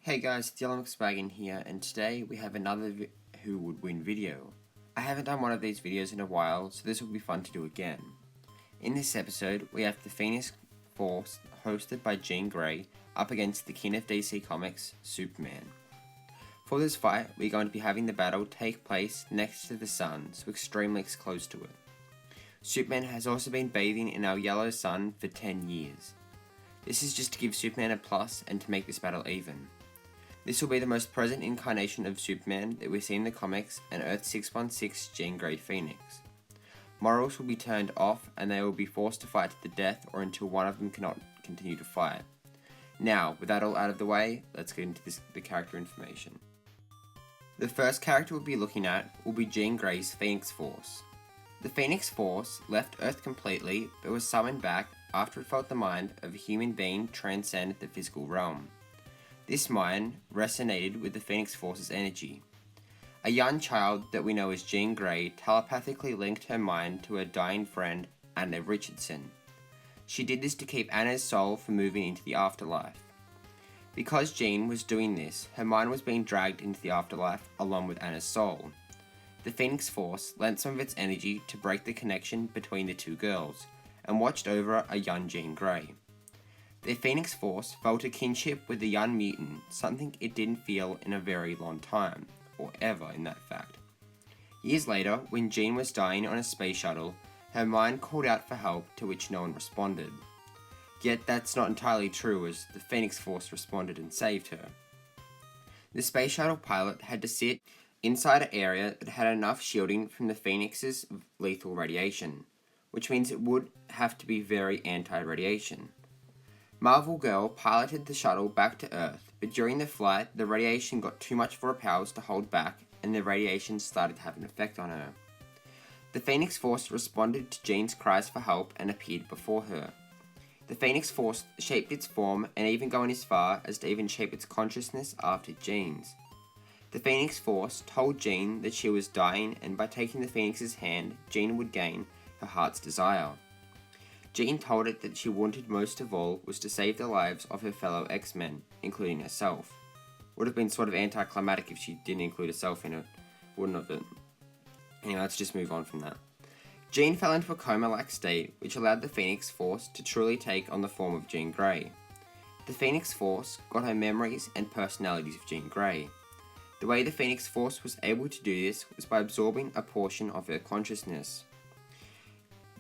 Hey guys, Dylan here, and today we have another Who Would Win video. I haven't done one of these videos in a while, so this will be fun to do again. In this episode, we have the Phoenix Force, hosted by Jean Grey, up against the king of DC Comics, Superman. For this fight, we're going to be having the battle take place next to the sun, so extremely close to it. Superman has also been bathing in our yellow sun for 10 years. This is just to give Superman a plus and to make this battle even. This will be the most present incarnation of Superman that we see in the comics and Earth 616 Jean Grey Phoenix. Morals will be turned off and they will be forced to fight to the death or until one of them cannot continue to fight. Now, with that all out of the way, let's get into the character information. The first character we'll be looking at will be Jean Grey's Phoenix Force. The Phoenix Force left Earth completely but was summoned back after it felt the mind of a human being transcend the physical realm. This mind resonated with the Phoenix Force's energy. A young child that we know as Jean Grey telepathically linked her mind to her dying friend, Anna Richardson. She did this to keep Anna's soul from moving into the afterlife. Because Jean was doing this, her mind was being dragged into the afterlife along with Anna's soul. The Phoenix Force lent some of its energy to break the connection between the two girls, and watched over a young Jean Grey. The Phoenix Force felt a kinship with the young mutant, something it didn't feel in a very long time, or ever in that fact. Years later, when Jean was dying on a space shuttle, her mind called out for help to which no one responded. Yet that's not entirely true, as the Phoenix Force responded and saved her. The space shuttle pilot had to sit inside an area that had enough shielding from the Phoenix's lethal radiation, which means it would have to be very anti-radiation. Marvel Girl piloted the shuttle back to Earth, but during the flight, the radiation got too much for her powers to hold back, and the radiation started to have an effect on her. The Phoenix Force responded to Jean's cries for help and appeared before her. The Phoenix Force shaped its form and even going as far as to even shape its consciousness after Jean's. The Phoenix Force told Jean that she was dying, and by taking the Phoenix's hand, Jean would gain her heart's desire. Jean told it that she wanted most of all was to save the lives of her fellow X-Men, including herself. Would have been sort of anticlimactic if she didn't include herself in it, wouldn't it? Anyway, let's just move on from that. Jean fell into a coma-like state, which allowed the Phoenix Force to truly take on the form of Jean Grey. The Phoenix Force got her memories and personalities of Jean Grey. The way the Phoenix Force was able to do this was by absorbing a portion of her consciousness.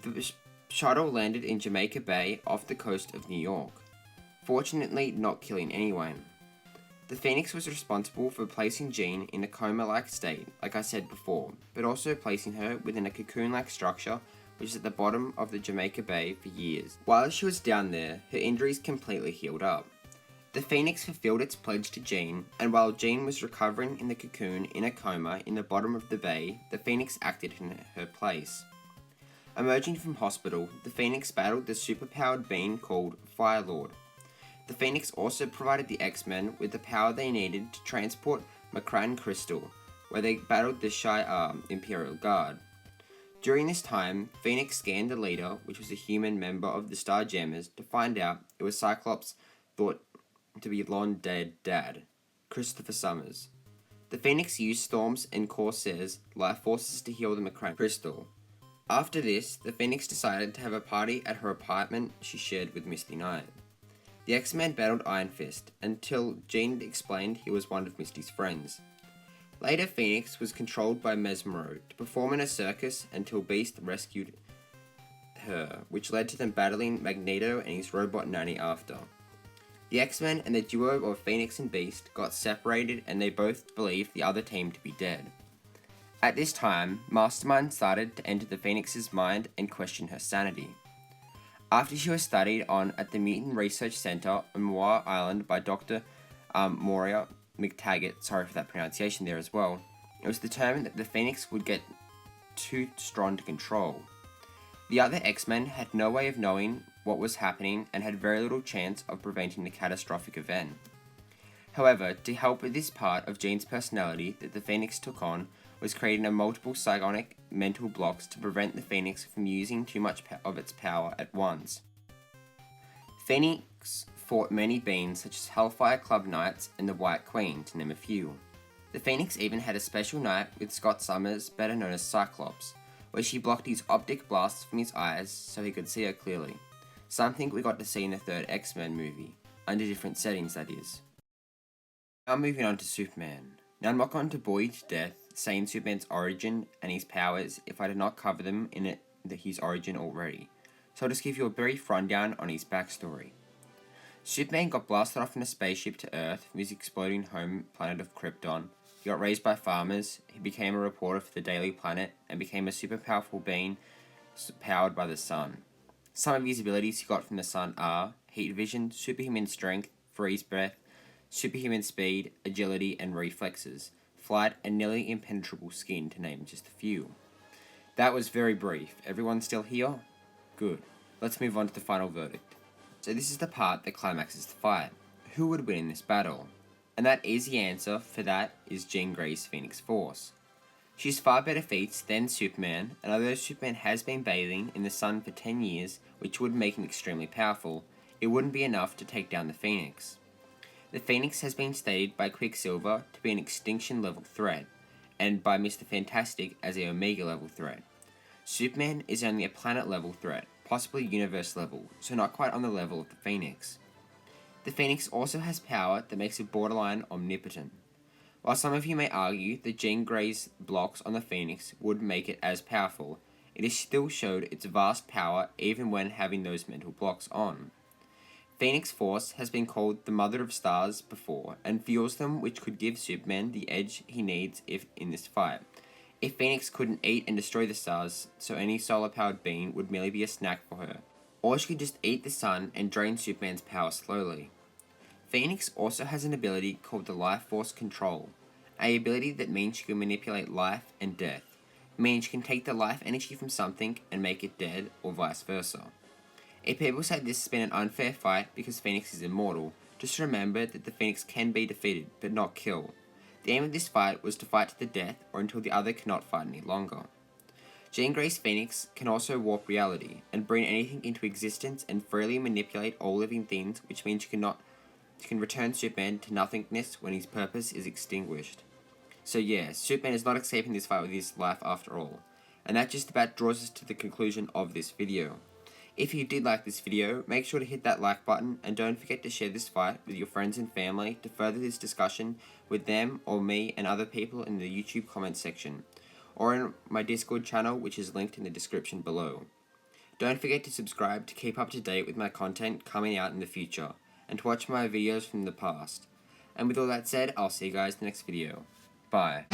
The shuttle landed in Jamaica Bay off the coast of New York, fortunately not killing anyone. The Phoenix was responsible for placing Jean in a coma-like state, like I said before, but also placing her within a cocoon-like structure which is at the bottom of the Jamaica Bay for years. While she was down there, her injuries completely healed up. The Phoenix fulfilled its pledge to Jean, and while Jean was recovering in the cocoon in a coma in the bottom of the bay, the Phoenix acted in her place. Emerging from hospital, the Phoenix battled the superpowered being called Firelord. The Phoenix also provided the X-Men with the power they needed to transport Macran Crystal, where they battled the Shi'ar Imperial Guard. During this time, Phoenix scanned the leader, which was a human member of the Starjammers, to find out it was Cyclops' thought to be long-dead dad, Christopher Summers. The Phoenix used Storm's and Corsair's life forces to heal the Macran Crystal. After this, the Phoenix decided to have a party at her apartment she shared with Misty Knight. The X-Men battled Iron Fist, until Jean explained he was one of Misty's friends. Later, Phoenix was controlled by Mesmero to perform in a circus until Beast rescued her, which led to them battling Magneto and his robot nanny after. The X-Men and the duo of Phoenix and Beast got separated, and they both believed the other team to be dead. At this time, Mastermind started to enter the Phoenix's mind and question her sanity. After she was studied on at the Mutant Research Center on Moir Island by Dr. Moria McTaggart, sorry for that pronunciation there as well, it was determined that the Phoenix would get too strong to control. The other X-Men had no way of knowing what was happening and had very little chance of preventing the catastrophic event. However, to help with this part of Jean's personality that the Phoenix took on was creating a multiple psionic mental blocks to prevent the Phoenix from using too much of its power at once. Phoenix fought many beings such as Hellfire Club Knights and the White Queen, to name a few. The Phoenix even had a special night with Scott Summers, better known as Cyclops, where she blocked his optic blasts from his eyes so he could see her clearly. Something we got to see in the third X-Men movie, under different settings that is. Now moving on to Superman. Now I'm not going to bore you to death saying Superman's origin and his powers if I did not cover them in his origin already, so I'll just give you a brief rundown on his backstory. Superman got blasted off in a spaceship to Earth from his exploding home planet of Krypton. He got raised by farmers, he became a reporter for the Daily Planet, and became a super powerful being powered by the sun. Some of his abilities he got from the sun are heat vision, superhuman strength, freeze breath, superhuman speed, agility and reflexes, flight, and nearly impenetrable skin, to name just a few. That was very brief. Everyone still here? Good. Let's move on to the final verdict. So this is the part that climaxes the fight. Who would win in this battle? And that easy answer for that is Jean Grey's Phoenix Force. She's far better feats than Superman, and although Superman has been bathing in the sun for 10 years, which would make him extremely powerful, it wouldn't be enough to take down the Phoenix. The Phoenix has been stated by Quicksilver to be an extinction level threat, and by Mr. Fantastic as a Omega level threat. Superman is only a planet level threat, possibly universe level, so not quite on the level of the Phoenix. The Phoenix also has power that makes it borderline omnipotent. While some of you may argue that Jean Grey's blocks on the Phoenix would make it as powerful, it has still showed its vast power even when having those mental blocks on. Phoenix Force has been called the Mother of Stars before, and fuels them, which could give Superman the edge he needs if in this fight. If Phoenix couldn't eat and destroy the stars, so any solar-powered being would merely be a snack for her. Or she could just eat the sun and drain Superman's power slowly. Phoenix also has an ability called the Life Force Control, an ability that means she can manipulate life and death, meaning she can take the life energy from something and make it dead, or vice versa. If people say this has been an unfair fight because Phoenix is immortal, just remember that the Phoenix can be defeated, but not killed. The aim of this fight was to fight to the death, or until the other cannot fight any longer. Jean Grey's Phoenix can also warp reality, and bring anything into existence and freely manipulate all living things, which means she can return Superman to nothingness when his purpose is extinguished. So yeah, Superman is not escaping this fight with his life after all. And that just about draws us to the conclusion of this video. If you did like this video, make sure to hit that like button, and don't forget to share this fight with your friends and family to further this discussion with them or me and other people in the YouTube comments section, or in my Discord channel, which is linked in the description below. Don't forget to subscribe to keep up to date with my content coming out in the future, and to watch my videos from the past. And with all that said, I'll see you guys in the next video. Bye.